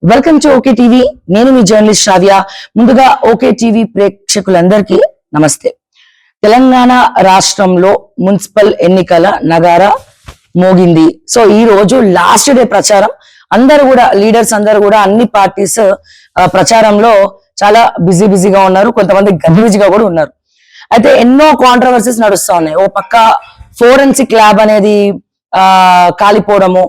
Welcome to okay TV. నేను మీ journalist శ్రావ్య. ముందుగా okay TV ప్రేక్షకులందరికీ నమస్తే. తెలంగాణ రాష్ట్రంలో మున్సిపల్ ఎన్నికల నగారా మోగింది. సో ఈ రోజు లాస్ట్ డే ప్రచారం. అందరూ కూడా లీడర్స్ అందరూ కూడా అన్ని పార్టీస్ ప్రచారంలో చాలా బిజీగా ఉన్నారు. కొంతమంది గజిబిజిగా కూడా ఉన్నారు. అయితే ఎన్నో కాంట్రవర్సీస్ నడుస్తా ఉన్నాయి. ఓ పక్క ఫోరెన్సిక్ ల్యాబ్ అనేది కాలిపోవడము,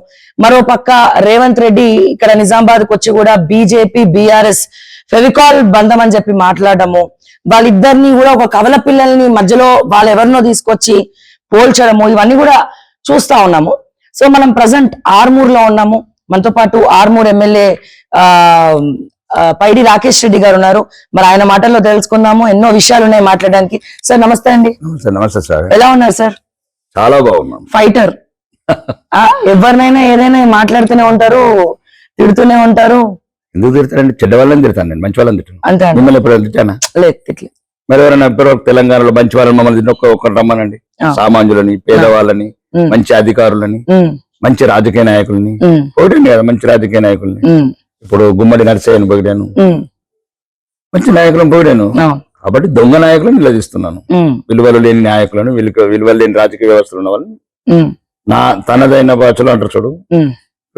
మరో పక్క రేవంత్ రెడ్డి ఇక్కడ నిజామాబాద్ కు వచ్చి కూడా బీజేపీ బీఆర్ఎస్ ఫెవికాల్ బంధం అని చెప్పి మాట్లాడము, వాళ్ళిద్దరిని కూడా ఒక కవల పిల్లల్ని మధ్యలో వాళ్ళు ఎవరినో తీసుకొచ్చి పోల్చడము, ఇవన్నీ కూడా చూస్తా ఉన్నాము. సో మనం ప్రజెంట్ ఆర్మూర్ లో ఉన్నాము. మనతో పాటు ఆర్మూర్ ఎమ్మెల్యే పైడి రాకేష్ రెడ్డి గారు ఉన్నారు. మరి ఆయన మాటల్లో తెలుసుకుందాము. ఎన్నో విషయాలు ఉన్నాయి మాట్లాడడానికి. సార్ నమస్తే అండి. నమస్తే సార్. ఎలా ఉన్నారు సార్? చాలా బాగున్నాం. ఫైటర్. ఎవరినైనా ఏదైనా మాట్లాడుతూనే ఉంటారు, తిడుతూనే ఉంటారు. ఎందుకు తిడతారండి? చెడ్డ వాళ్ళని తిడతాను నేను, మంచి వాళ్ళని తిట్టాను. అంతే మిమ్మల్ని ఎప్పుడు తిట్టానా? లేదు. మరి ఎవరైనా ఎప్పుడు తెలంగాణలో మంచి వాళ్ళని మమ్మల్ని ఒకరు రమ్మనండి. సామాన్యులని, పేదవాళ్ళని, మంచి అధికారులని, మంచి రాజకీయ నాయకుల్ని పోటీ కదా, మంచి రాజకీయ నాయకుల్ని. ఇప్పుడు గుమ్మడి నరసయ్యను పొగిడాను, మంచి నాయకులను పొగిడాను. కాబట్టి దొంగ నాయకులను నిలదీస్తున్నాను. విలువలు లేని నాయకులను, విలువలు లేని రాజకీయ వ్యవస్థలు ఉన్న వాళ్ళని తనదైన భాషలో అంటారు చూడు.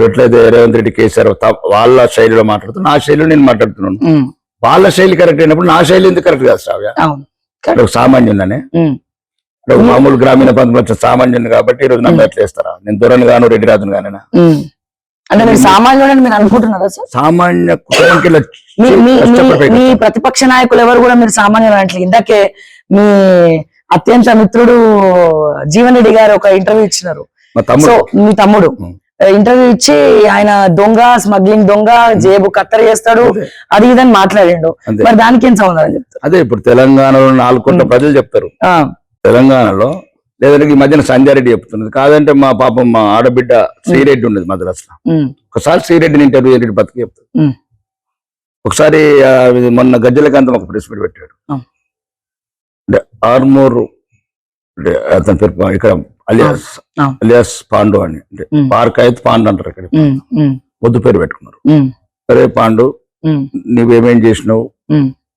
ఎట్లయితే రేవంత్ రెడ్డి, కేసీఆర్ వాళ్ళ శైలిలో మాట్లాడుతూ నా శైలిలో నేను మాట్లాడుతున్నాను. వాళ్ళ శైలి కరెక్ట్ అయినప్పుడు నా శైలి ఎందుకు కరెక్ట్ కాదు శ్రావ్య? సామాన్యున్నానే, మామూలు గ్రామీణ ప్రాంతంలో వచ్చిన సామాన్యుని కాబట్టి ఈ రోజు నన్ను ఎట్లా చేస్తారా? నేను దూరాన్ని గాను రెడ్డి రాదును గానేనా? అంటే మీరు సామాన్యుడని మీరు అనుకుంటున్నారా సార్? సామాన్య మీ ప్రతిపక్ష నాయకులు ఎవరు కూడా మీరు సామాన్యులు అనట్లేదు. ఇందాకే మీ అత్యంత మిత్రుడు జీవన్ రెడ్డి గారు ఒక ఇంటర్వ్యూ ఇచ్చినారు. సో మీ తమ్ముడు ఇంటర్వ్యూ ఇచ్చి ఆయన దొంగ, స్మగ్లింగ్ దొంగ, జేబు కత్తర్ చేస్తాడు, అది ఇదని మాట్లాడిండు. మరి దానికి ఏం సమాధానం చెప్తారు? అదే ఇప్పుడు తెలంగాణలో 4 కోట్ల ప్రజలు చెప్తారు. తెలంగాణలో లేదంటే ఈ మధ్యన సంజయ్ రెడ్డి చెప్తున్నది. కాదంటే మా పాపం మా ఆడబిడ్డ శ్రీరెడ్డి ఉండేది మద్రాసులో. ఒకసారి శ్రీరెడ్డిని ఇంటర్వ్యూ చేసి బతికి చెప్తారు. ఒకసారి మొన్న గజ్జలకాంతం ఒక ప్రెస్ మీట్ పెట్టాడు. ఆర్మూర్ అతని పేరు ఇక్కడ అలియాస్ పాండు అని, అంటే పార్క్ అయితే పాండు అంటారు ఇక్కడ, ముద్దు పేరు పెట్టుకున్నారు. సరే పాండు, నువ్వేమేం చేసినావు,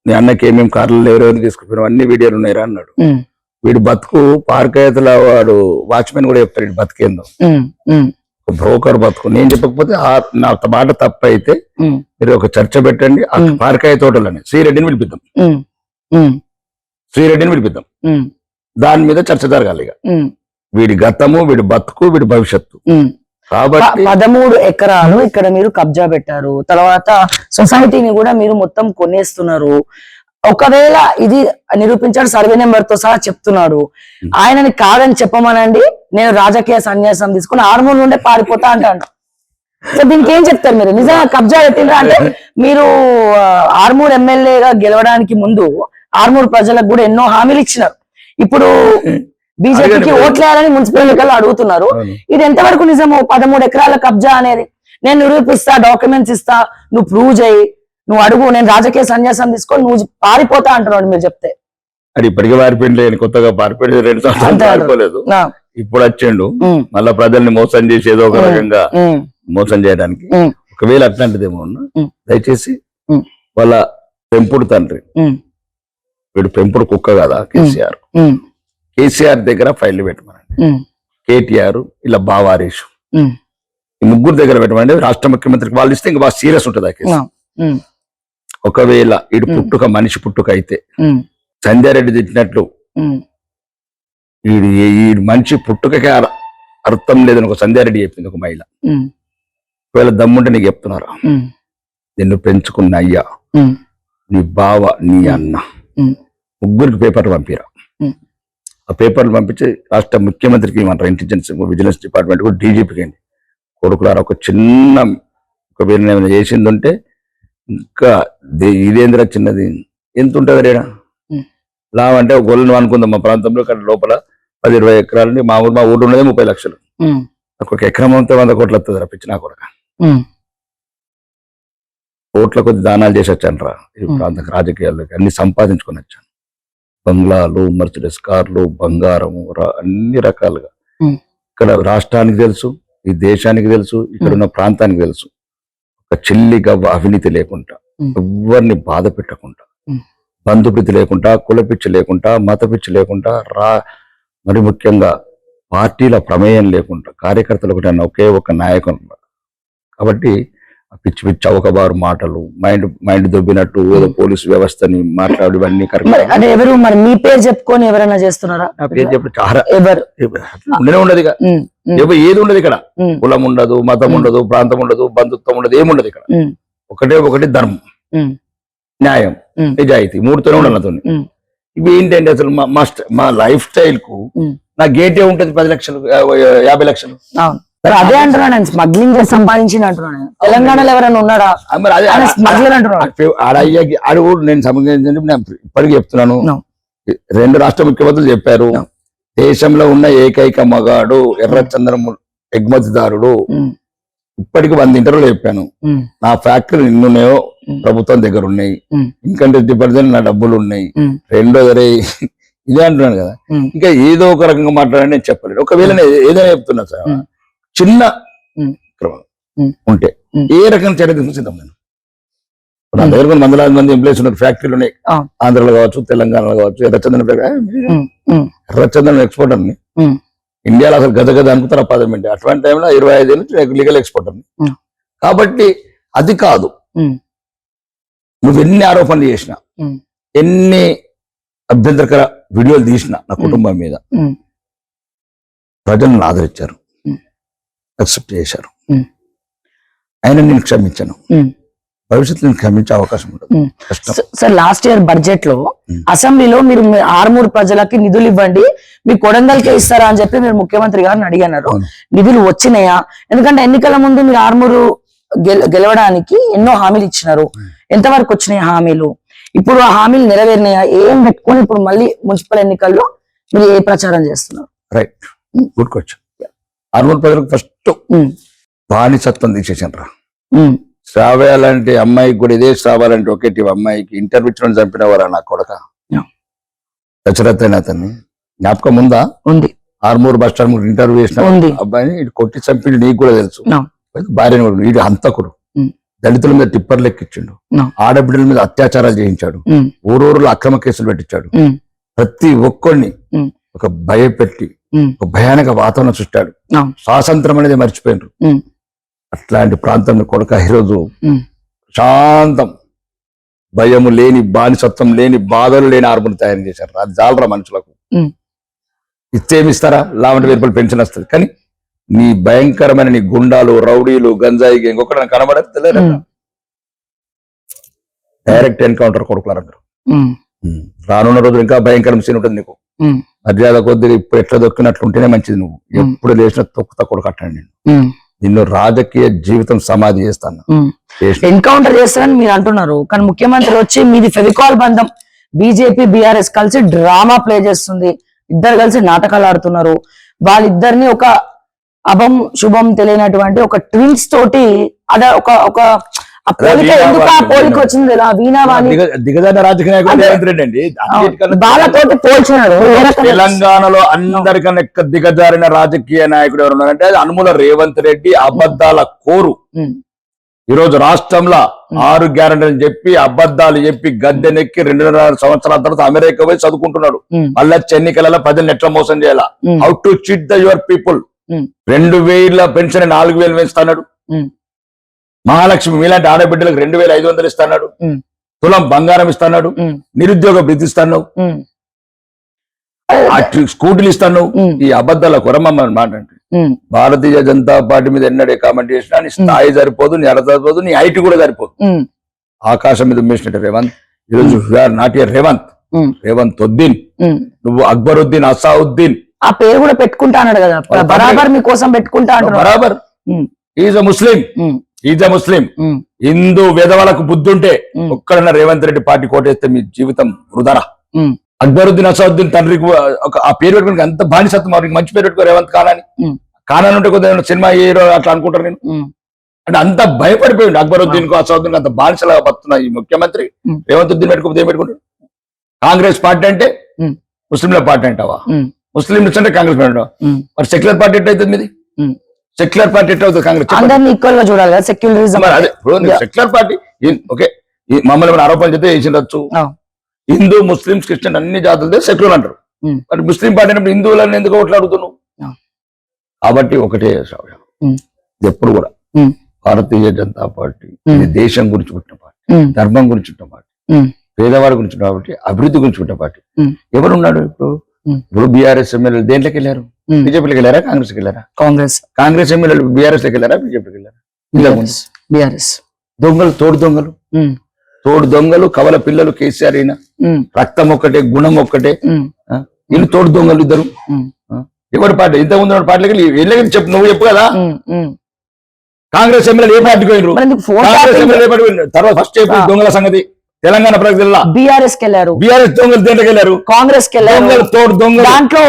నీ అన్నకి ఏమేమి కార్లు ఎవరెవరిని తీసుకుపోయినావు, అన్ని వీడియోలు ఉన్నాయిరా అన్నాడు. వీడు బతుకు పార్కాయతల వాడు వాచ్మెన్ కూడా చెప్తాడు వీడు బతికేందో, బ్రోకర్ బతుకు. నేను చెప్పకపోతే నా మాట తప్పు అయితే మీరు ఒక చర్చ పెట్టండి. పార్కాయ తోటలని శ్రీరెడ్డిని పిలిపిద్దాం, దాని మీద చర్చ జరగాలి. ఇక వీడి గతము, వీడి బతుకు, వీడి భవిష్యత్తు. కాబట్టి 13 ఎకరాలు ఇక్కడ మీరు కబ్జా పెట్టారు. తర్వాత సొసైటీని కూడా మీరు మొత్తం కొనేస్తున్నారు. ఒకవేళ ఇది నిరూపించాడు, సర్వే నెంబర్ తో సహా చెప్తున్నాడు. ఆయనని కాదని చెప్పమనండి, నేను రాజకీయ సన్యాసం తీసుకుని ఆర్మూర్ నుండే పారిపోతా అంటాడు. సో దీనికి ఏం చెప్తారు మీరు? నిజంగా కబ్జా పెట్టిండ్రా అంటే మీరు ఆర్మూర్ ఎమ్మెల్యేగా గెలవడానికి ముందు ఆర్మూర్ ప్రజలకు కూడా ఎన్నో హామీలు ఇచ్చినారు. ఇప్పుడు బీజేపీకి ఓట్లేయాలని మున్సిపల్ ఎన్నికల్లో అడుగుతున్నారు. ఇది ఎంతవరకు నిజము? 13 ఎకరాల కబ్జా అనేది నేను నిరూపిస్తా, డాక్యుమెంట్స్ ఇస్తా, నువ్వు ప్రూవ్ చేయి, నువ్వు అడుగు, నేను రాజకీయ సన్యాసం తీసుకొని నువ్వు పారిపోతా అంటున్నాడు మీరు చెప్తే. అది ఇప్పటికే పారిపోయింది, కొత్తగా పారిపోయింది, 2 సంవత్సరాలు పారిపోలేదు. ఇప్పుడు వచ్చిండు మళ్ళా ప్రజల్ని మోసం చేసి ఏదో ఒక రకంగా మోసం చేయడానికి. ఒకవేళ అట్లాంటిదేమో ఉన్నా దయచేసి వాళ్ళ పెంపుడు తండ్రి, వీడు పెంపుడు కుక్క కదా కేసీఆర్ దగ్గర ఫైల్ పెట్టమనండి. కేటీఆర్ ఇలా బావారేషు ఈ ముగ్గురు దగ్గర పెట్టమండి. రాష్ట్ర ముఖ్యమంత్రికి వాళ్ళు ఇస్తే ఇంకా బాగా సీరియస్ ఉంటుంది ఆ కేసు. ఒకవేళ ఇటు పుట్టుక మనిషి పుట్టుక అయితే సంజయ్ రెడ్డి తిట్టినట్లు ఈ మనిషి పుట్టుకకే అర్థం లేదని ఒక సంజయ్ రెడ్డి చెప్పింది ఒక మహిళ. ఒకవేళ దమ్ముంటే నీకు చెప్తున్నారా, నిన్ను పెంచుకున్న అయ్యా, నీ బావ, నీ అన్న, ముగ్గురికి పేపర్లు పంపిరా. ఆ పేపర్లు పంపించి రాష్ట్ర ముఖ్యమంత్రికి ఏమంటారు, ఇంటెలిజెన్స్ విజిలెన్స్ డిపార్ట్మెంట్ కూడా డీజీపీకి అండి, కొడుకులారా ఒక చిన్న ఒక వీరిని ఏమైనా చేసింది ఉంటే ఇంకా ఇదేంద్ర చిన్నది ఎంత ఉంటుంది రేడా లాభం అంటే ఒక గొల్లు అనుకుందాం. మా ప్రాంతంలో ఇక్కడ లోపల 10-20 ఎకరాలని మా ఊరు ఉన్నదే 30 లక్షలు. ఒక ఎకరం అంతా 100 కోట్లు వస్తుంది రప్పించి నా కొడుక. కోట్ల కొద్ది దానాలు చేసి వచ్చాను ఈ ప్రాంత రాజకీయాల్లోకి, అన్ని సంపాదించుకొని వచ్చాను. బంగ్లాలు, మర్సిడెస్ కార్లు, బంగారము, అన్ని రకాలుగా. ఇక్కడ రాష్ట్రానికి తెలుసు, ఈ దేశానికి తెలుసు, ఇక్కడ ఉన్న ప్రాంతానికి తెలుసు. ఒక చిల్లిగా అవినీతి లేకుండా, ఎవరిని బాధ పెట్టకుండా, బంధుప్రీతి లేకుండా, కులపిచ్చి లేకుండా, మతపిచ్చి లేకుండా, మరి ముఖ్యంగా పార్టీల ప్రమేయం లేకుండా కార్యకర్తలకు ఒకే ఒక నాయకుడు ఉన్నాడు. కాబట్టి పిచ్చి పిచ్చి చౌకబారు మాటలు, మైండ్ దొబ్బినట్టు ఏదో పోలీసు వ్యవస్థని మాట్లాడు ఇవన్నీ అంటే ఎవరు మరి మీ పేరు చెప్పుకొని ఎవరైనా చేస్తున్నారా? నా పేరు చెప్పి చాలా ఎవరు ఉండనే ఉండదు ఇక, ఏది ఉండదు ఇక్కడ. కులం ఉండదు, మతం ఉండదు, ప్రాంతం ఉండదు, బంధుత్వం ఉండదు, ఏముండదు ఇక్కడ. ఒకటి ధర్మం, న్యాయం, నిజాయితీ, మూడుతోనే ఉండాలి నాతో. ఇవి ఏంటంటే అసలు మా లైఫ్ స్టైల్ కు నా గేటే ఉంటది 10 లక్షలు 50 లక్షలు. అదే అంటున్నాను, నేను స్మగ్లింగ్ చేసి సంపాదించిన అంటున్నాను. తెలంగాణలో ఎవరైనా ఉన్నాడా స్మగ్లర్ అంటున్నాడు? అడుగు నేను ఇప్పటికీ చెప్తున్నాను. 2 రాష్ట్ర ముఖ్యమంత్రులు చెప్పారు, దేశంలో ఉన్న ఏకైక మగాడు ఎర్రచందనం ఎగుమతిదారుడు. ఇప్పటికి 100 ఇంటర్వ్యూలు చెప్పాను. నా ఫ్యాక్టరీ నిన్నున్నాయో ప్రభుత్వం దగ్గర ఉన్నాయి, ఇంకంటే 50% నా డబ్బులు ఉన్నాయి. రెండోదరే ఇదే అంటున్నాను కదా. ఇంకా ఏదో ఒక రకంగా మాట్లాడని నేను చెప్పలేదు. ఒకవేళ ఏదైనా చెప్తున్నా సార్, చిన్న ఉంటే ఏ రకమైన చర్య తీసుకుందాం. నేను నా దగ్గర కొన్ని వందలాది మంది ఎంప్లాయీస్ ఉన్నారు, ఫ్యాక్టరీలు ఉన్నాయి. ఆంధ్రలో కావచ్చు, తెలంగాణలో కావచ్చు. ఎర్రచందనం ఎక్స్పోర్టర్ని ఇండియాలో అసలు గద అనుకుంటారు అపార్ట్మెంట్. అటువంటి టైంలో 25 ఏళ్ళు లీగల్ ఎక్స్పోర్టర్ని. కాబట్టి అది కాదు, నువ్వు ఎన్ని ఆరోపణలు చేసినా, ఎన్ని అభ్యంతరకర వీడియోలు తీసినా నా కుటుంబం మీద, ప్రజలను ఆదరించారు, అక్సెప్ట్ చేశారు. ఆయన నేను క్షమించాను, భవిష్యత్తులో నేను క్షమించే అవకాశం ఉండదు. సార్, లాస్ట్ ఇయర్ బడ్జెట్ లో అసెంబ్లీలో మీరు ఆర్మూర్ ప్రజలకి నిధులు ఇవ్వండి, మీ కొడంగల్కే ఇస్తారా అని చెప్పి మీరు ముఖ్యమంత్రి గారిని అడిగారు. నిధులు వచ్చినాయా? ఎందుకంటే ఎన్నికల ముందు మీరు ఆర్మూరు గెలవడానికి ఎన్నో హామీలు ఇచ్చినారు. ఎంతవరకు వచ్చినాయి హామీలు? ఇప్పుడు ఆ హామీలు నెరవేరినాయా? ఏం పెట్టుకొని ఇప్పుడు మళ్ళీ మున్సిపల్ ఎన్నికల్లో మీరు ఏ ప్రచారం చేస్తున్నారు? Right, good question. ఆర్మూర్ ప్రజలకు ఫస్ట్ బానిసత్వం తీసేసాను రా. శ్రావ్య లాంటి అమ్మాయికి కూడా ఇదే శ్రావాలంటే ఒకటి అమ్మాయికి ఇంటర్వ్యూ ఇచ్చిన చంపినవారా నా కొడక దశరథ్ అయిన అతన్ని జ్ఞాపకం ఉందా? ఉంది. ఆర్మూర్ బస్ స్టాండ్ ఇంటర్వ్యూ చేసిన అబ్బాయిని కొట్టి చంపిండు, నీకు కూడా తెలుసు. భార్యను కూడా, వీడు హంతకుడు. దళితుల మీద టిప్పర్లు ఎక్కించిండు, ఆడబిడ్డల మీద అత్యాచారాలు చేయించాడు, ఊరూరులో అక్రమ కేసులు పెట్టించాడు, ప్రతి ఒక్కరిని ఒక భయపెట్టి ఒక భయానక వాతావరణం చుట్టాడు. స్వాతంత్రం అనేది మర్చిపోయినారు. అట్లాంటి ప్రాంతంలో కొడుక ఈరోజు శాంతం, భయము లేని, బానిసత్వం లేని, బాధలు లేని ఆర్మూర్ తయారు చేశారు. అది జాలరా మనుషులకు. ఇచ్చేమిస్తారా? 50,000 రూపాయలు పెన్షన్ వస్తుంది. కానీ నీ భయంకరమైన నీ గుండాలు, రౌడీలు, గంజాయి ఇంకొకటి కనబడదు తెలియదు. డైరెక్ట్ ఎన్కౌంటర్ కొడుకులారంటారు. రానున్న రోజులు ఇంకా భయంకరం సీన్ ఉంటుంది నీకు. మర్యాద కొద్దిగా ఇప్పుడు ఎట్లా దొక్కినట్లుంటేనే మంచిది. నువ్వు ఎప్పుడు లేచిన తొక్కుతా కొడుకు అట్టండి. నిన్ను రాజకీయ జీవితం సమాధి చేస్తాను, ఎన్కౌంటర్ చేస్తానని మీరు అంటున్నారు. కానీ ముఖ్యమంత్రి వచ్చి మీది ఫెవికాల్ బంధం, బీజేపీ బీఆర్ఎస్ కలిసి డ్రామా ప్లే చేస్తుంది, ఇద్దరు కలిసి నాటకాలు ఆడుతున్నారు. వాళ్ళిద్దరిని ఒక అభం శుభం తెలియనటువంటి ఒక ట్విన్స్ తోటి అదే ఒక పోలిక వచ్చింది. దిగజారిన రాజకీయ వాళ్ళతోటి పోల్చినాడు. తెలంగాణలో అందరికన్నా దిగజారిన రాజకీయ నాయకుడు ఎవరు ఉన్నారంటే అది అనుముల రేవంత్ రెడ్డి. అబద్ధాల కోరు. ఈరోజు రాష్ట్రంలో 6 గ్యారెంటీలు చెప్పి అబద్ధాలు చెప్పి గద్దెనెక్కి 2.5 సంవత్సరాల తర్వాత అమెరికా పోయి చదువుకుంటున్నాడు. మళ్ళీ ఎన్నికలలో ప్రజలు ఎట్లా మోసం చేయాలా, how to cheat the your people. 2,000 pension 4,000 వేస్తాడు. మహాలక్ష్మి మీలాంటి ఆడబిడ్డలకు 2,500 ఇస్తాడు. తులం బంగారం ఇస్తాడు. నిరుద్యోగ భృతి ఇస్తాను, స్కూటీలు ఇస్తాను. ఈ అబద్ధాల కొరమ్మ మాట అంటే భారతీయ జనతా పార్టీ మీద ఎన్నడే కామెంట్ చేసినా నీ స్థాయి సరిపోదు, నీ అర్హత సరిపోదు, నీ హైట్ కూడా సరిపోదు. ఆకాశం మీద ఉమ్మేసినట్టు రేవంత్. ఈరోజు నాట్ ఇయర్ రేవంత్ ఉద్దీన్. నువ్వు అక్బరుద్దీన్, అసావుద్దీన్ ఆ పేరు కూడా పెట్టుకుంటా అన్నాడు కదా. బరాబర్ మీకోసం పెట్టుకుంటా అంటారు. బరాబర్ ఈజ్ అ ముస్లిం. హిందూ వేదవాళ్ళకు బుద్ధి ఉంటే ఒక్కడన్నా రేవంత్ రెడ్డి పార్టీ కోటేస్తే మీ జీవితం వృధారా. అక్బరుద్దీన్, అసదుద్దీన్ తండ్రికి ఆ పేరు పెట్టుకుని అంత బానిసత్వం. మంచి పేరు పెట్టుకో రేవంత్ ఖాన్ ఉంటే కొద్దిగా సినిమా హీరో అట్లా అనుకుంటారు. నేను అంటే అంత భయపడిపోయింది అక్బరుద్దీన్ కు, అసదుద్దీన్ అంత బానిసలాగా బతున్నా ఈ ముఖ్యమంత్రి. రేవంత్ ఉద్దీన్ పెట్టుకోతే ఏం పెట్టుకుంటారు? కాంగ్రెస్ పార్టీ అంటే ముస్లింల పార్టీ అంటావా? ముస్లింలు అంటే కాంగ్రెస్ పార్టీ అంటావా? మరి సెక్యులర్ పార్టీ ఎట్లయితుంది మీది? సెక్యులర్ పార్టీ ఎట్లా అవుతుంది కాంగ్రెస్ చెప్పండి. అందరిని ఈక్వల్ గా చూడాలి కదా, సెక్యులరిజం. మరి అదే ఇప్పుడు సెక్యులర్ పార్టీ ఓకే మమ్మల్ని ఏమైనా ఆరోపణ చేస్తే వేసిండొచ్చు. హిందూ ముస్లింస్ క్రిస్టియన్ అన్ని జాతులతో సెక్యులర్ అంటారు. మరి ముస్లిం పార్టీ అయినప్పుడు హిందువులను ఎందుకు ఓట్లాడుతున్నావు? కాబట్టి ఒకటే శ్రావ్య, ఇది ఎప్పుడు కూడా భారతీయ జనతా పార్టీ ఇది దేశం గురించి పుట్టిన పార్టీ, ధర్మం గురించి పుట్టిన పార్టీ, పేదవాడి గురించి కాబట్టి అభివృద్ధి గురించి పుట్టిన పార్టీ. ఎవరున్నాడు ఇప్పుడు బీఆర్ఎస్ ఎమ్మెల్యేలు దేంట్లోకి వెళ్ళారు? బీజేపీలోకి వెళ్ళారా, కాంగ్రెస్కి వెళ్ళారా? కాంగ్రెస్ ఎమ్మెల్యేలు బీఆర్ఎస్ లోకి వెళ్ళారా, బీజేపీకి వెళ్ళారా? దొంగలు, తోడు దొంగలు, కవల పిల్లలు కేసీఆర్ అయినా రక్తం ఒక్కటే, గుణం ఒక్కటే. వీళ్ళు తోడు దొంగలు ఇద్దరు. ఎవరి పార్టీ ఇంత ముందు పార్టీలకి వెళ్ళి చెప్పు, నువ్వు చెప్పు కదా. కాంగ్రెస్ ఎమ్మెల్యేలు ఏ పార్టీకి పోయినారు? కాంగ్రెస్ ఎమ్మెల్యే ఏ పార్టీ పోయినారు? తర్వాత ఫస్ట్ చెప్పి దొంగల సంగతి తెలంగాణ ప్రజల బీఆర్ఎస్ కి వెళ్ళారు, బీఆర్ఎస్ దొంగలు దేంట్లోకి వెళ్ళారు? కాంగ్రెస్ కి వెళ్ళారు. తోడు దొంగలు దాంట్లో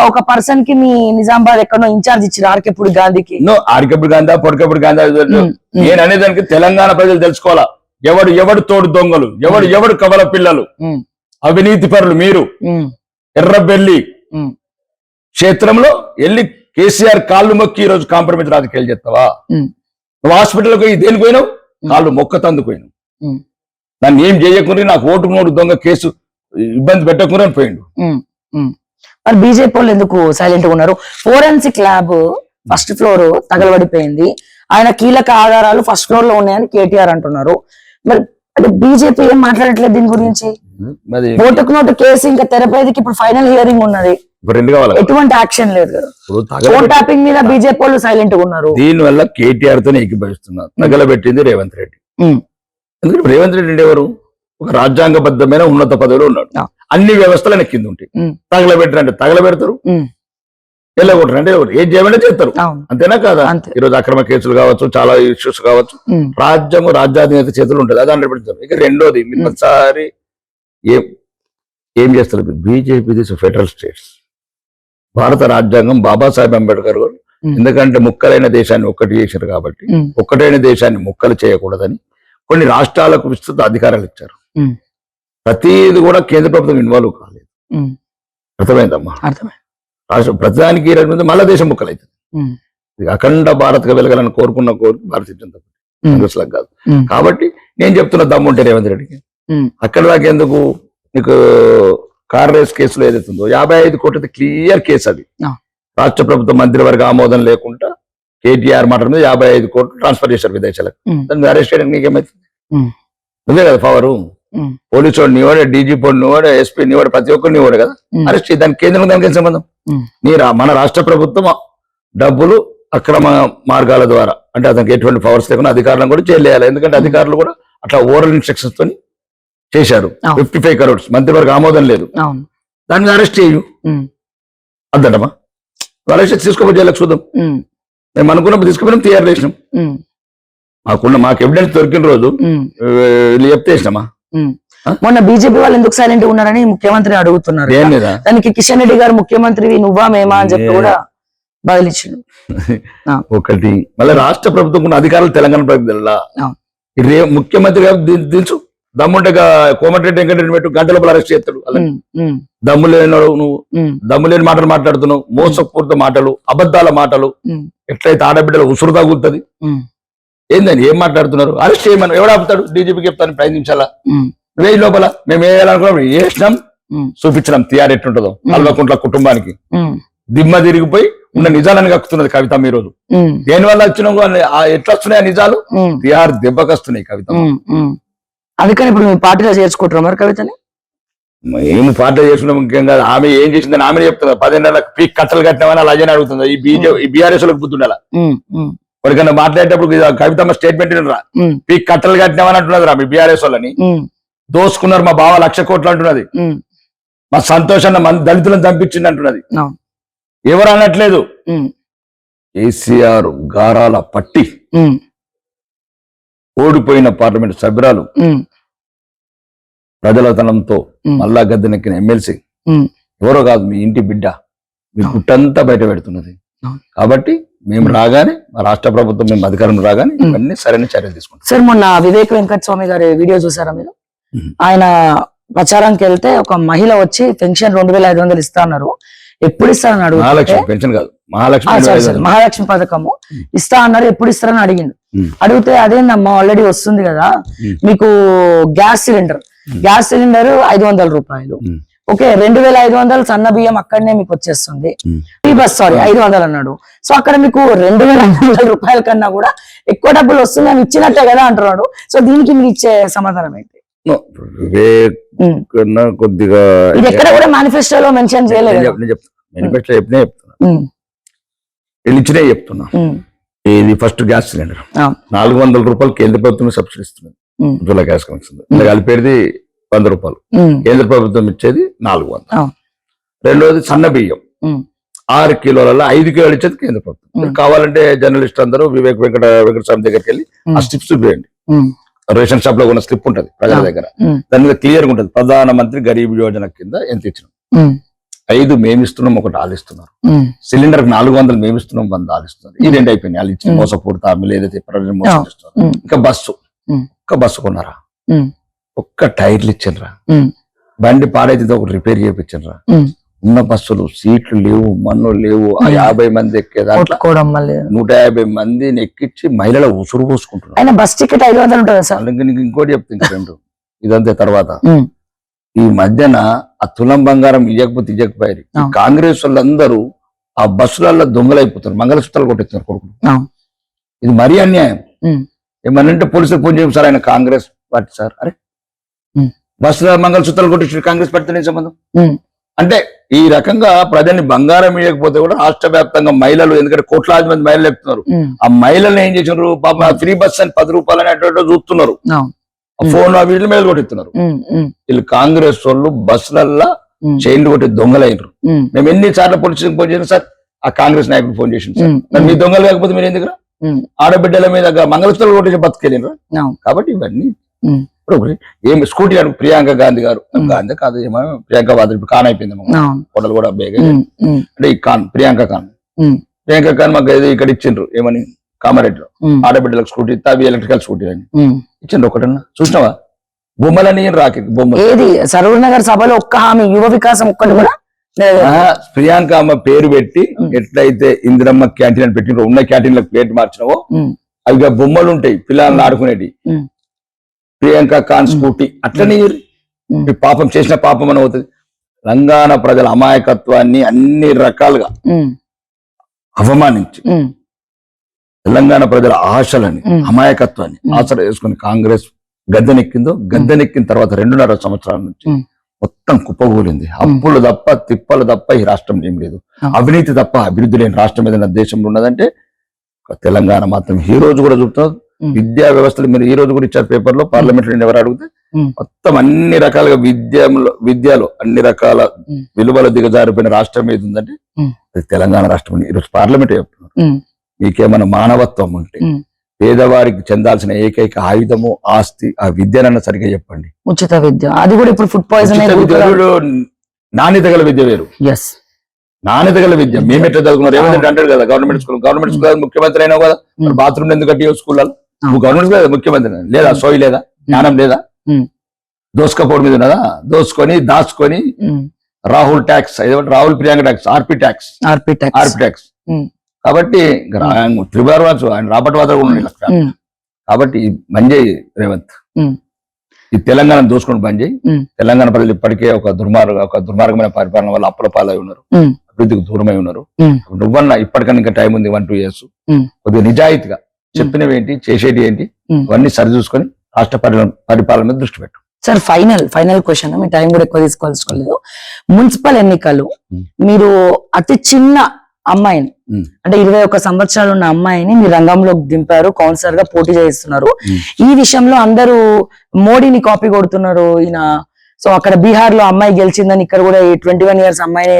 ఒక పర్సన్ కి మీ నిజామాబాద్ ఎక్కడో ఇన్ఛార్జ్ ఇచ్చారు, ఆర్కెప్పుడు గాంధీకి. ఆర్కెప్పుడు గాంధీ, పొడకప్పుడు గాంధీ. నేను అనేదానికి తెలంగాణ ప్రజలు తెలుసుకోవాలా, ఎవడు తోడు దొంగలు, ఎవడు కవల పిల్లలు, అవినీతి పరులు. మీరు ఎర్రబెల్లి క్షేత్రంలో వెళ్ళి కేసీఆర్ కాళ్ళు మొక్కి ఈ రోజు కాంప్రమైజ్ రాజకీయాలు చేస్తావా? నువ్వు హాస్పిటల్కి పోయి దేనికి పోయినావు? కాళ్ళు మొక్కతందుకు పోయినావు. నన్ను ఏం చేయకుండా నాకు ఓటు దొంగ కేసు ఇబ్బంది పెట్టకుండా పోయిండు. మరి బీజేపీ వాళ్ళు ఎందుకు సైలెంట్ గా ఉన్నారు? ఫోరెన్సిక్ ల్యాబ్ ఫస్ట్ ఫ్లోర్ తగలబడిపోయింది, ఆయన కీలక ఆధారాలు ఫస్ట్ ఫ్లోర్ లో ఉన్నాయని కేటీఆర్ అంటున్నారు. మరి అంటే బీజేపీ ఏం మాట్లాడట్లేదు దీని గురించి. ఓటుకు నోటు కేసు ఇంకా తెరపైకి ఇప్పుడు ఫైనల్ హియరింగ్ ఉన్నది, ఎటువంటి యాక్షన్ లేదు కదా. ఫోన్ ట్యాపింగ్ మీద బీజేపీ వాళ్ళు సైలెంట్ గా ఉన్నారు. దీని వల్ల కేటీఆర్ తో ఏకీభవిస్తున్నారు. తగలబెట్టింది రేవంత్ రెడ్డి. ఎందుకంటే రేవంత్ రెడ్డి అంటే ఎవరు? ఒక రాజ్యాంగబద్ధమైన ఉన్నత పదవిలో ఉన్నాడు. అన్ని వ్యవస్థలు కింద ఉంటాయి. తగలబెట్టరంటే తగలబెడతారు, వెళ్ళగొట్టరు అంటే ఎవరు ఏం చేయమంటే చేస్తారు. అంతేనా కాదా? ఈరోజు అక్రమ కేసులు కావచ్చు, చాలా ఇష్యూస్ కావచ్చు, రాజ్యాధినేత చేతులు ఉంటుంది, అది 100%. ఇక రెండోది ఒకసారి ఏం చేస్తారు బీజేపీ ఫెడరల్ స్టేట్స్. భారత రాజ్యాంగం బాబాసాహెబ్ అంబేద్కర్ గారు ఎందుకంటే ముక్కలైన దేశాన్ని ఒక్కటి చేశారు కాబట్టి, ఒక్కటైన దేశాన్ని ముక్కలు చేయకూడదని కొన్ని రాష్ట్రాలకు విస్తృత అధికారాలు ఇచ్చారు. ప్రతిది కూడా కేంద్ర ప్రభుత్వం ఇన్వాల్వ్ కాలేదు. అర్థమైందమ్మా? రాష్ట్ర ప్రతిదానికి మళ్ళా దేశం ముక్కలు అవుతుంది. అఖండ భారత్ గా వెలగాలని కోరుకున్న కోరిక భారతీయ జనతా పార్టీ, కాంగ్రెస్ లకు కాదు. కాబట్టి నేను చెప్తున్న దమ్ముంటే రేవంత్ రెడ్డికి అక్కడ దాకా ఎందుకు? నీకు కార్ రేస్ కేసులో ఏదైతుందో 55 కోట్ల క్లియర్ కేసు, అది రాష్ట్ర ప్రభుత్వం మంత్రివర్గ ఆమోదం లేకుండా కేటీఆర్ మాట మీద 55 కోట్లు ట్రాన్స్ఫర్ చేశారు విదేశాలకు. దాన్ని అరెస్ట్ చేయడానికి నీకేమైతుంది? నువ్వే కదా పవరు. పోలీసు వాడు నీవాడే, డీజీపీ నీవాడే, ఎస్పీ నీవాడే, ప్రతి ఒక్కరు నీవాడే కదా. అరెస్ట్ చేయి. దానికి కేంద్రం దానికి సంబంధం? మన రాష్ట్ర ప్రభుత్వం డబ్బులు అక్రమ మార్గాల ద్వారా, అంటే అతనికి ఎటువంటి పవర్స్ లేకుండా అధికారులను కూడా చేయలేయాలి. ఎందుకంటే అధికారులు కూడా అట్లా ఓరల్ ఇన్స్ట్రక్షన్స్ తోని చేశారు. 55 crores మంత్రివర్గ ఆమోదం లేదు, దాన్ని అరెస్ట్ చేయు అద్దటమా? అరెస్ట్ తీసుకోబోయే జైలుకి చూద్దాం. మేము అనుకున్నప్పుడు తీసుకుపోయినాం, తయారు చేసినాం. మాకు ఎవిడెన్స్ దొరికిన రోజు చెప్తే వేసినామా? మొన్న బీజేపీ వాళ్ళు ఎందుకు సైలెంట్ ఉన్నారని ముఖ్యమంత్రి అడుగుతున్నారు. దానికి కిషన్ రెడ్డి గారు ముఖ్యమంత్రి నువ్వా మేమా అని చెప్పి కూడా బదిలిచ్చాడు. ఒకటి మళ్ళీ రాష్ట్ర ప్రభుత్వం అధికారులు తెలంగాణ ప్రభుత్వం ముఖ్యమంత్రి గారు దించు దమ్ముంటే కోమటిరెడ్డి వెంకటరెడ్డి పెట్టు, గంట లోపల అరెస్ట్ చేస్తాడు. దమ్ము లేనాడు, నువ్వు దమ్ము లేని మాటలు మాట్లాడుతున్నావు, మోసపూరిత మాటలు, అబద్ధాల మాటలు. ఎట్లయితే ఆడబిడ్డలు ఉసురు తగులుతుంది. ఏందని ఏం మాట్లాడుతున్నారు? అరెస్ట్ చేయమని ఎవడు ఆపుతాడు? డీజీపీకి చెప్తాను ప్రయత్నించాలా? వేయి లోపల మేము వేయాలనుకున్నాం, వేసినాం, చూపించినాం తియారు ఎట్లుంటుందో. అల్వకుంట్ల కుటుంబానికి దిమ్మ తిరిగిపోయి ఉన్న నిజాలని కక్కుతున్నది కవిత. ఈ రోజు దేని వల్ల వచ్చినా ఎట్లా వస్తున్నాయి నిజాలు? తియారు దెబ్బకొస్తున్నాయి కవిత. అందుకని ఇప్పుడు మీ పార్టీలో చేర్చుకుంటున్నాం మరి కవితని? మేము పార్టీలో చేసుకున్నాం. ముఖ్యంగా ఆమె ఏం చేసిందని ఆమె చెప్తున్నారు. 10 నెలలకు పీక్ కట్టలు కట్టినామని అలా అజయ్ అడుగుతుంది. ఈ బీఆర్ఎస్ వాళ్ళకి బుద్ధి ఉండాలా? ఎవరికైనా మాట్లాడేటప్పుడు కవితమ్మ స్టేట్మెంట్ రా, పీక్ కట్టలు కట్టినామని అంటున్నది రా. మీ బీఆర్ఎస్ వాళ్ళని దోసుకున్నారు, మా బావ 1,00,000 కోట్లు అంటున్నది, మా సంతోషాన్ని దళితులను చంపించింది అంటున్నది. ఎవరు అనట్లేదు. కేసీఆర్ గారాల పట్టి ఓడిపోయిన పార్లమెంట్ సభ్యురాలు, ప్రజలతనంతో మల్లా గద్దెనెక్కిన ఎమ్మెల్సీ ఎవరో కాదు, మీ ఇంటి బిడ్డ, మీ గుట్టంతా బయట పెడుతున్నది. కాబట్టి మేము రాగానే, మా రాష్ట్ర ప్రభుత్వం మేము అధికారం రాగానే ఇవన్నీ సరైన చర్యలు తీసుకుంటాం. సార్ మొన్న వివేక్ వెంకట స్వామి గారి వీడియో చూసారా మీరు? ఆయన ప్రచారానికి వెళ్తే ఒక మహిళ వచ్చి పెన్షన్ 2,500 ఇస్తా అన్నారు. ఎప్పుడు ఇస్తారని అడుగు. మహాలక్ష్మి పెన్షన్ కాదు, మహాలక్ష్మి మహాలక్ష్మి పథకము ఇస్తా అన్నారు, ఎప్పుడు ఇస్తారని అడిగిండు. ఉమ్. అడిగితే అదేందమ్మా ఆల్రెడీ వస్తుంది కదా మీకు గ్యాస్ సిలిండర్ 500 రూపాయలు, ఉమ్. ఓకే 2500 సన్న బియ్యం అక్కడనే మీకు వచ్చేస్తుంది. ఫ్రీ బస్ 500 అన్నాడు. సో అక్కడ మీకు 2500 రూపాయల కన్నా కూడా ఎక్కువ డబ్బులు వస్తుంది అని ఇచ్చినట్టే కదా అంటున్నాడు. సో దీనికి మీరు ఇచ్చే సమాధానం ఏంటి? కొద్దిగా ఇది ఎక్కడ కూడా మేనిఫెస్టోలో మెన్షన్ చేయలేదు. మేనిఫెస్టో చెప్పినా వీళ్ళు ఇచ్చినే చెప్తున్నా. ఇది ఫస్ట్ గ్యాస్ సిలిండర్ 400 రూపాయలు కేంద్ర ప్రభుత్వం సబ్సిడీ ఇస్తుంది, ఉజ్వల గ్యాస్ కనెక్షన్. ఇలా కలిపేది 100 రూపాయలు, కేంద్ర ప్రభుత్వం ఇచ్చేది 400. రెండోది సన్న బియ్యం 6 కిలోలలో 5 కిలోలు ఇచ్చేది కేంద్ర ప్రభుత్వం. మీరు కావాలంటే జర్నలిస్ట్ అందరూ వెంకట స్వామి దగ్గరికి వెళ్ళి ఆ స్లిప్స్ చూపించండి. రేషన్ షాప్ లో ఉన్న స్లిప్ ఉంటది ప్రజల దగ్గర, దాని మీద క్లియర్ గా ఉంటది ప్రధానమంత్రి గరీబ్ యోజన కింద ఎంత ఇచ్చినాం. 5 మేమిస్తున్నాం, 1 వాళ్ళు ఇస్తున్నారు. సిలిండర్ 400 మేమిస్తున్నాం, 100 వాళ్ళు ఇస్తున్నారు. ఈ 2 అయిపోయినాయి. వాళ్ళు ఇచ్చిన మోసపూర్తి హామీలు ఏదైతే ప్రజలు మోసం చేస్తున్నారు. ఇంకా ఒక్క బస్సు కొన్నారా, ఒక్క టైర్లు ఇచ్చిండ్రా, బండి పాడైతే ఒకటి రిపేర్ చేయించరా. ఉన్న బస్సులు సీట్లు లేవు, మన్ను లేవు. ఆ 50 మంది ఎక్కేదాంట్లో 150 మందిని ఎక్కించి మహిళల ఉసురు పోసుకుంటున్నారు. బస్ టికెట్ 500 ఉంటుంది సార్. ఇంకోటి చెప్తుంది రెండు, ఇదంతే. తర్వాత ఈ మధ్యన ఆ తులం బంగారం ఇయ్యకపోతే కాంగ్రెస్ వాళ్ళందరూ ఆ బస్సులలో దొంగలైపోతారు, మంగళసూత్రాలు కొట్టిస్తున్నారు కొడుకులు. ఇది మరీ అన్యాయం. ఏమనంటే పోలీసులు ఫోన్ చేయం సార్, ఆయన కాంగ్రెస్ పార్టీ సార్. అరే బస్సులో మంగళసూత్రాలు కొట్టించారు కాంగ్రెస్ పార్టీతో సంబంధం. అంటే ఈ రకంగా ప్రజల్ని బంగారం ఇవ్వకపోతే కూడా రాష్ట్ర వ్యాప్తంగా మహిళలు, ఎందుకంటే కోట్లాది మంది మహిళలు చెప్తున్నారు, ఆ మహిళలను ఏం చేసినారు పాప ఫ్రీ బస్ అని 10 రూపాయలు అని అటు చూస్తున్నారు. ఫోన్ వీళ్ళ మీద కొట్టిస్తున్నారు. వీళ్ళు కాంగ్రెస్ వాళ్ళు బస్సులల్లా చైన్లు కొట్టి దొంగలైనరు. మేము ఎన్నిసార్లు పోలీసులకు ఫోన్ చేసినా సార్, ఆ కాంగ్రెస్ నాయకుడు ఫోన్ చేసింది సార్, మరి మీ దొంగలు కాకపోతే మీరు ఎందుకు ఆడబిడ్డల మీద మంగళసూత్రాలు కొట్టి బతికెళ్ళినరు. కాబట్టి ఇవన్నీ ఏమి స్కూటీ అడుగు ప్రియాంక గాంధీ గారు, గాంధీ కాదు ఏమో ప్రియాంక వాద్రి కాన్ అయిపోయింది, హోటల్ కూడా బేగా. అంటే ఈ ప్రియాంక ఖాన్ మాకు ఇక్కడ ఇచ్చిండ్రు ఏమని కామారెడ్డిలో ఆడబిడ్డలకు స్కూటీ ఇస్తే అవి ఎలక్ట్రికల్ స్కూటీ అని ఇచ్చిండ్రు. ఒకటన్నా చూసినావా? బొమ్మలని రాకెట్ బొమ్మలు. ఏది సరూర్ నగర్ సభలో ఒక్క హామీ యువ వికాసం ఒక్కటి కూడా ప్రియాంక అమ్మ పేరు పెట్టి ఎట్లయితే ఇందిరమ్మ క్యాంటీన్ అని పెట్టినో ఉన్న క్యాంటీన్లకు ప్లేట్ మార్చినావో అవి బొమ్మలు ఉంటాయి పిల్లల్ని ఆడుకునేటి. ప్రియాంక ఖాన్ స్కూటీ అట్లనే పాపం చేసిన పాపం అని అవుతుంది. తెలంగాణ ప్రజల అమాయకత్వాన్ని అన్ని రకాలుగా అవమానించి తెలంగాణ ప్రజల ఆశలని అమాయకత్వాన్ని ఆసరా చేసుకుని కాంగ్రెస్ గద్దెనెక్కిన తర్వాత 2.5 సంవత్సరాల నుంచి మొత్తం కుప్పగూలింది. అప్పులు తప్ప తిప్పలు తప్ప ఈ రాష్ట్రం ఏం లేదు. అవినీతి తప్ప అభివృద్ధి లేని రాష్ట్రం ఏదైనా దేశంలో ఉన్నదంటే తెలంగాణ మాత్రం. ఈ రోజు కూడా చూపుతారు విద్యా వ్యవస్థలు, మీరు ఈ రోజు కూడా ఇచ్చారు పేపర్ లో, పార్లమెంట్ లో ఎవరు అడిగితే మొత్తం అన్ని రకాలుగా విద్యలో అన్ని రకాల విలువలు దిగజారిపోయిన రాష్ట్రం ఏది ఉందంటే అది తెలంగాణ రాష్ట్రం. ఈరోజు పార్లమెంట్ చెప్తున్నారు మీకేమైనా మానవత్వం ఉంటే పేదవారికి చెందాల్సిన ఏకైక ఆయుధము ఆస్తి ఆ విద్యనన్న సరిగ్గా చెప్పండి. ఉచిత విద్య, అది కూడా ఇప్పుడు ఫుడ్ పాయిజన్. నాణ్యత గల విద్య వేరు, నాణ్యత గల విద్య. మేము ఎట్లా చదువుకున్నారు ఏమైనా అంటాడు కదా, గవర్నమెంట్ స్కూల్ ముఖ్యమంత్రి అయినావు కదా, బాత్రూమ్ ఎందుకు కట్టి స్కూల్లో నువ్వు గవర్నమెంట్ స్కూల్ ముఖ్యమంత్రి లేదా? సోయి లేదా, జ్ఞానం లేదా? దోసుకపోవడం మీద ఉన్నదా? దాచుకొని రాహుల్ ట్యాక్స్, రాహుల్ ప్రియాంక ట్యాక్స్, ఆర్పి ట్యాక్స్. కాబట్టి త్రిభువనవాసు ఆయన రాబర్ట్ వాద్రా కూడా ఉన్నాయి. కాబట్టి బంద్ చేయి రేవంత్, ఈ తెలంగాణ దోసుకొని బంద్ చేయి. తెలంగాణ ప్రజలు ఇప్పటికే ఒక దుర్మార్గమైన పరిపాలన వల్ల అప్పుల పాలై ఉన్నారు, అభివృద్ధికి దూరమై ఉన్నారు. నువ్వన్నా ఇప్పటికన్నా ఇంకా టైం ఉంది, 1-2 years. కొద్దిగా నిజాయితీగా చెప్పినవి ఏంటి, చేసేటి ఏంటి, అవన్నీ సరి చూసుకొని రాష్ట్ర పరిపాలన మీద దృష్టి పెట్టు. సార్ ఫైనల్ క్వశ్చన్, మీ టైం కూడా ఎక్కువ తీసుకోవాల్సుకోలేదు. మున్సిపల్ ఎన్నికలు మీరు అతి చిన్న అమ్మాయిని, అంటే 21 సంవత్సరాలు ఉన్న అమ్మాయిని మీరు రంగంలోకి దింపారు, కౌన్సిలర్ గా పోటీ చేస్తున్నారు. ఈ విషయంలో అందరూ మోడీని కాపీ కొడుతున్నారు ఈయన. సో అక్కడ బీహార్ లో అమ్మాయి గెలిచిందని ఇక్కడ కూడా 21 years అమ్మాయిని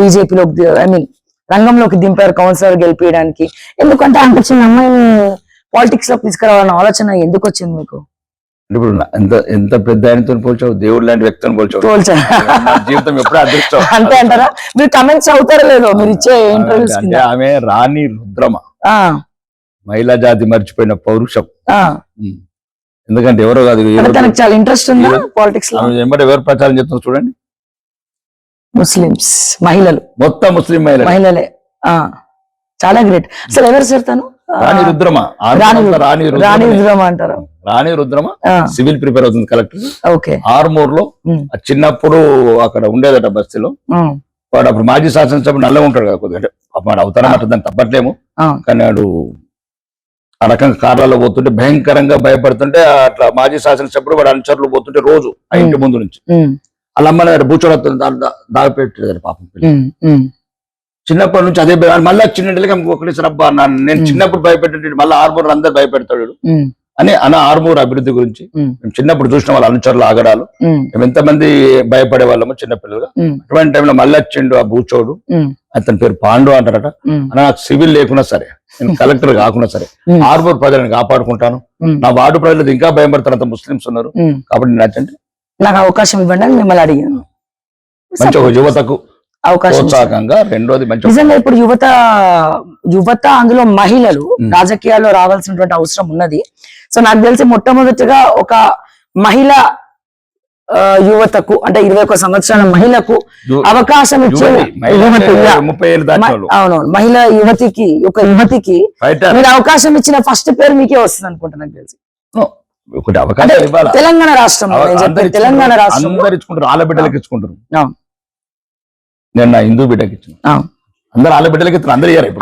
బీజేపీలోకి రంగంలోకి దింపారు కౌన్సిలర్ గెలిపించడానికి. ఎందుకంటే అంత చిన్న అమ్మాయిని పాలిటిక్స్ లోకి తీసుకురావాలన్న ఆలోచన ఎందుకు వచ్చింది మీకు? ఇప్పుడు ఎంత పెద్ద ఆయనతో పోల్చావు, దేవుడు లాంటి వ్యక్తిని పోల్చావు. జీవితం ఎప్పుడూ అదృష్టం అంతే అంటారా? మీరు కమెంట్స్ అవుతారో లేదో మీరు ఇచ్చే ఇంటర్వ్యూస్. అంటే ఆమె రాణి రుద్రమ, మహిళా జాతి మర్చిపోయిన పౌరుషం. ఎందుకంటే ఎవరో కాదు, చాలా ఇంట్రెస్ట్ ఉంది పాలిటిక్స్ లో. ఎవరు ప్రచారం చేస్తున్నారు చూడండి, ముస్లిమ్స్ మహిళలు, మొత్తం ముస్లిం మహిళలే. చాలా గ్రేట్. అసలు ఎవరు సార్ తను? రాణి రుద్రమ. రాణి రుద్రమ అంటారా? రాణి రుద్రమ సివిల్ ప్రిపేర్ అవుతుంది కలెక్టర్. ఓకే. ఆర్మూర్ లో చిన్నప్పుడు అక్కడ ఉండేదట బస్తీలో. వాడు అప్పుడు మాజీ శాసనసభ నల్లగా ఉంటాడు కదా కొద్దిగా, వాడు అవతారం అంటే దాన్ని తప్పట్లేము. కానీ వాడు ఆ రకంగా కార్లలో పోతుంటే భయంకరంగా భయపడుతుంటే అట్లా మాజీ శాసనసభ్యుడు వాడు అనుచరులు పోతుంటే రోజు ఆ ఇంటి ముందు నుంచి వాళ్ళ అమ్మ బూచోడ దాగిపెట్టేదారు పాపం. చిన్నప్పటి నుంచి అదే మళ్ళీ చిన్న ఒకటేసారి అబ్బా నేను చిన్నప్పుడు భయపెట్టే మళ్ళీ ఆర్మూర్ అందరు భయపెడతాడు అని ఆర్మూర్ అభివృద్ధి గురించి మేము చిన్నప్పుడు చూసిన వాళ్ళ అనుచరులు ఆగడాలు, మేము ఎంతమంది భయపడే వాళ్ళము చిన్నపిల్లలుగా. అటువంటి టైంలో మళ్ళీ వచ్చిండు ఆ బూచోడు, అతని పేరు పాండు అంటారట. నాకు సివిల్ లేకున్నా సరే, నేను కలెక్టర్ కాకున్నా సరే ఆర్మూర్ ప్రజలను కాపాడుకుంటాను. నా వార్డు ప్రజలు ఇంకా భయపడతారు, అంత ముస్లింస్ ఉన్నారు. కాబట్టి నచ్చండి, నాకు అవకాశం ఇవ్వండి అని మిమ్మల్ని అడిగాను. మంచి ఒక యువతకు ప్రోత్సాహకంగా. రెండోది మంచి నిజంగా ఇప్పుడు యువత అందులో మహిళలు రాజకీయాల్లో రావాల్సినటువంటి అవసరం ఉన్నది. సో నాకు తెలిసి మొట్టమొదటిగా ఒక మహిళ యువతకు అంటే 21 సంవత్సరాల మహిళకు అవకాశం ఇచ్చే అవును మహిళ యువతికి మీరు అవకాశం ఇచ్చిన ఫస్ట్ పేరు మీకే వస్తుంది అనుకుంటా నాకు తెలిసి. తెలంగాణ రాష్ట్రంలో తెలంగాణ రాష్ట్రం ఆడబిడ్డలకు ఇచ్చుకుంటారు. నేను నా హిందూ బిడ్డకి ఇచ్చిన, అందరు వాళ్ళ బిడ్డలకి ఇస్తారు.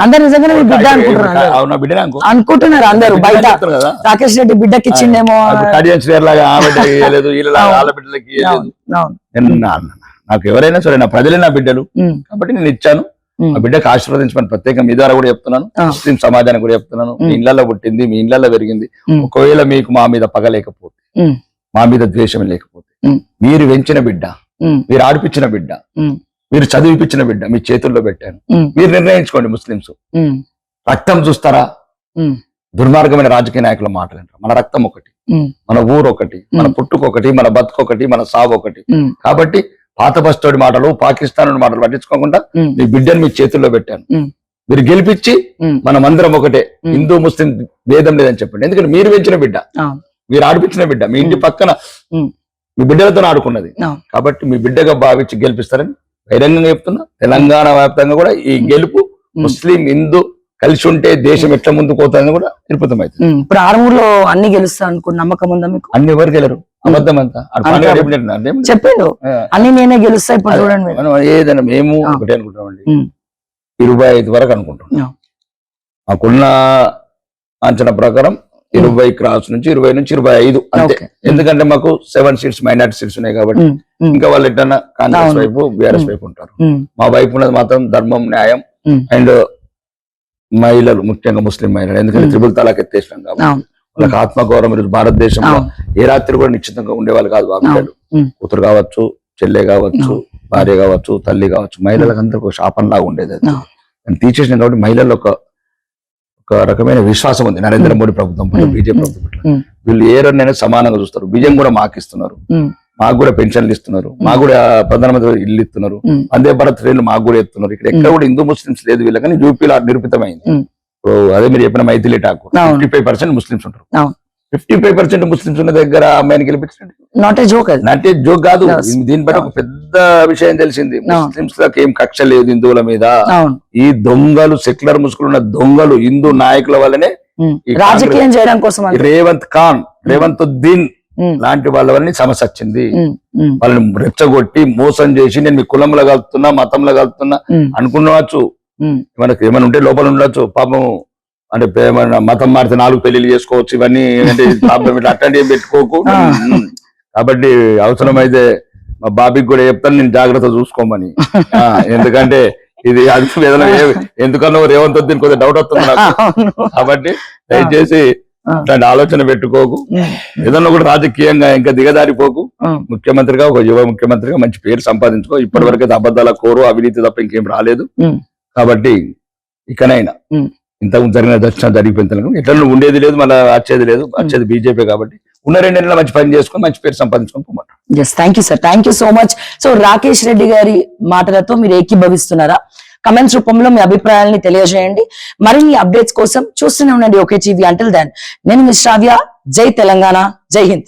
అందరు నిజంగానే బిడ్డ అనుకుంటున్నారు అందరూ బయట. రాకేష్ రెడ్డి బిడ్డకి ఇచ్చిండేమో, నాకు ఎవరైనా సరే నా ప్రజలే నా బిడ్డలు కాబట్టి నేను ఇచ్చాను. ఆ బిడ్డకు ఆశీర్వదించమని ప్రత్యేకంగా మీ ద్వారా కూడా చెప్తున్నాను, ముస్లిం సమాజానికి కూడా చెప్తున్నాను. మీ ఇళ్లలో పుట్టింది, మీ ఇళ్లలో పెరిగింది. ఒకవేళ మీకు మా మీద పగ లేకపోతే, మా మీద ద్వేషం లేకపోతే, మీరు పెంచిన బిడ్డ, మీరు ఆడిపించిన బిడ్డ, మీరు చదివిపించిన బిడ్డ మీ చేతుల్లో పెట్టాను. మీరు నిర్ణయించుకోండి. ముస్లింస్ రక్తం చూస్తారా? దుర్మార్గమైన రాజకీయ నాయకుల మాటలు అంటారు. మన రక్తం ఒకటి, మన ఊరు ఒకటి, మన పుట్టుకొకటి, మన బతుకొకటి, మన సాగు ఒకటి. కాబట్టి పాత బస్తోడి మాటలు, పాకిస్తాన్ మాటలు పట్టించుకోకుండా మీ బిడ్డను మీ చేతుల్లో పెట్టాను. మీరు గెలిపించి మనమందరం ఒకటే, హిందూ ముస్లిం భేదం లేదని చెప్పండి. ఎందుకంటే మీరు పెంచిన బిడ్డ, మీరు ఆడిపించిన బిడ్డ, మీ ఇంటి పక్కన మీ బిడ్డలతో ఆడుకున్నది. కాబట్టి మీ బిడ్డగా భావించి గెలిపిస్తారని బహిరంగంగా చెప్తున్నా. తెలంగాణ వ్యాప్తంగా కూడా ఈ గెలుపు ముస్లిం హిందూ కలిసి ఉంటే దేశం ఎట్లా ముందుకు పోతుందని కూడా నిరూపితమైంది. ఇప్పుడు ఆర్మూర్లో అన్ని గెలుస్తా అనుకున్న నమ్మకం ఉందా మీకు? అన్ని ఎవరు గెలరు, అబద్ధం అంతా చెప్పండు. అన్ని నేనే గెలుస్తా. ఇప్పుడు చూడండి, ఏదైనా మేము ఒకటే అనుకుంటామండి, 25 వరకు అనుకుంటున్నాం. మాకున్న అంచనా ప్రకారం 20 క్రాస్ నుంచి 20 నుంచి 25 అంతే. ఎందుకంటే మాకు 7 సీట్స్ మైనార్టీ సీట్స్ ఉన్నాయి కాబట్టి ఇంకా వాళ్ళు ఎట్లన్నా కాంగ్రెస్ వైపు, బీఆర్ఎస్ వైపు ఉంటారు. మా వైపు ఉన్నది మాత్రం ధర్మం, న్యాయం అండ్ మహిళలు, ముఖ్యంగా ముస్లిం మహిళలు. ఎందుకంటే త్రిపుల్ తలాక్ ఎత్తేసినాం కాబట్టి వాళ్ళకి ఆత్మగౌరవం. ఈరోజు భారతదేశంలో ఏ రాత్రి కూడా నిశ్చితంగా ఉండేవాళ్ళు కాదు. బాబు కూతురు కావచ్చు, చెల్లె కావచ్చు, భార్య కావచ్చు, తల్లి కావచ్చు, మహిళలకు అందరికి ఒక శాపం లాగా ఉండేది. అది తీసేసినాం కాబట్టి మహిళల్లో ఒక రకమైన విశ్వాసం ఉంది నరేంద్ర మోడీ ప్రభుత్వం పట్ల, బీజేపీ ప్రభుత్వం పట్ల. వీళ్ళు ఏ రోజైనా సమానంగా చూస్తారు. బియ్యం కూడా మాకు ఇస్తున్నారు, మాకు కూడా పెన్షన్లు ఇస్తున్నారు, మాకు కూడా ప్రధానమంత్రి ఇల్లు ఇస్తున్నారు, వందే భారత్ ట్రైన్లు మాకు కూడా ఇస్తున్నారు. ఇక్కడ ఎక్కడ కూడా హిందూ ముస్లింస్ లేదు వీళ్ళకని యూపీలో నిరూపితమైంది. ఇప్పుడు అదే మీరు చెప్పిన మైథిలి ఠాకూర్ 55% ముస్లింస్ ఉంటారు. 55% ముస్లింస్ ఉన్న దగ్గర అమ్మాయిని గెలిపించండి. నాట్ ఏ జోక్ కాదు. దీని బట్టి ఒక పెద్ద విషయం తెలిసింది. ముస్లింస్ లకు ఏం కక్ష లేదు హిందువుల మీద. ఈ దొంగలు, సెక్యులర్ ముస్లింలు ఉన్న దొంగలు హిందూ నాయకుల వల్లనే రాజకీయం చేయడం కోసం రేవంత్ ఉద్దీన్ లాంటి వాళ్ళ వల్ల సమస్య వచ్చింది. వాళ్ళని రెచ్చగొట్టి మోసం చేసి నేను మీ కులంలో కలుపుతున్నా, మతంలో కలుపుతున్నా అనుకున్నవచ్చు. మనకి ఏమైనా ఉంటే లోపల ఉండొచ్చు పాపం. అంటే మతం మారితే 4 పెళ్లిళ్ళు చేసుకోవచ్చు, ఇవన్నీ ప్రాబ్లం అట్లాంటి ఏం పెట్టుకోకు. కాబట్టి అవసరమైతే మా బాబీకి కూడా చెప్తాను, నేను జాగ్రత్త చూసుకోమని. ఎందుకంటే ఇది ఎందుకన్నా రేవంత్ ఉద్దీన్ కొద్దిగా డౌట్ వస్తుంది నాకు. కాబట్టి దయచేసి అట్లాంటి ఆలోచన పెట్టుకోకు. ఏదన్నా కూడా రాజకీయంగా ఇంకా దిగదారిపోకు. ముఖ్యమంత్రిగా, ఒక యువ ముఖ్యమంత్రిగా మంచి పేరు సంపాదించుకో. ఇప్పటి వరకు అయితే అబద్ధాల కోరు, అవినీతి తప్ప ఇంకేం రాలేదు. కాబట్టి ఇకనైనా ఇంతకు జరిగిన దర్శనం జరిగిపోయింది. ఎట్లా ఉండేది లేదు, మళ్ళీ వచ్చేది లేదు. వచ్చేది బీజేపీ కాబట్టి ఉన్న 2 నెలలు మంచి పని చేసుకొని మంచి పేరు సంపాదించుకొని పోమాట. Thank you sir, thank you so much. So Rakesh Reddy గారి మాటలతో మీరు ఏకీభవిస్తున్నారా? కమెంట్స్ రూపంలో మీ అభిప్రాయాలని తెలియజేయండి. మరిన్ని అప్డేట్స్ కోసం చూస్తూనే ఉండండి ఓకే టీవీ. అంటిల్ దెన్ నేను మీ శ్రావ్య. జై తెలంగాణ, జై హింద్.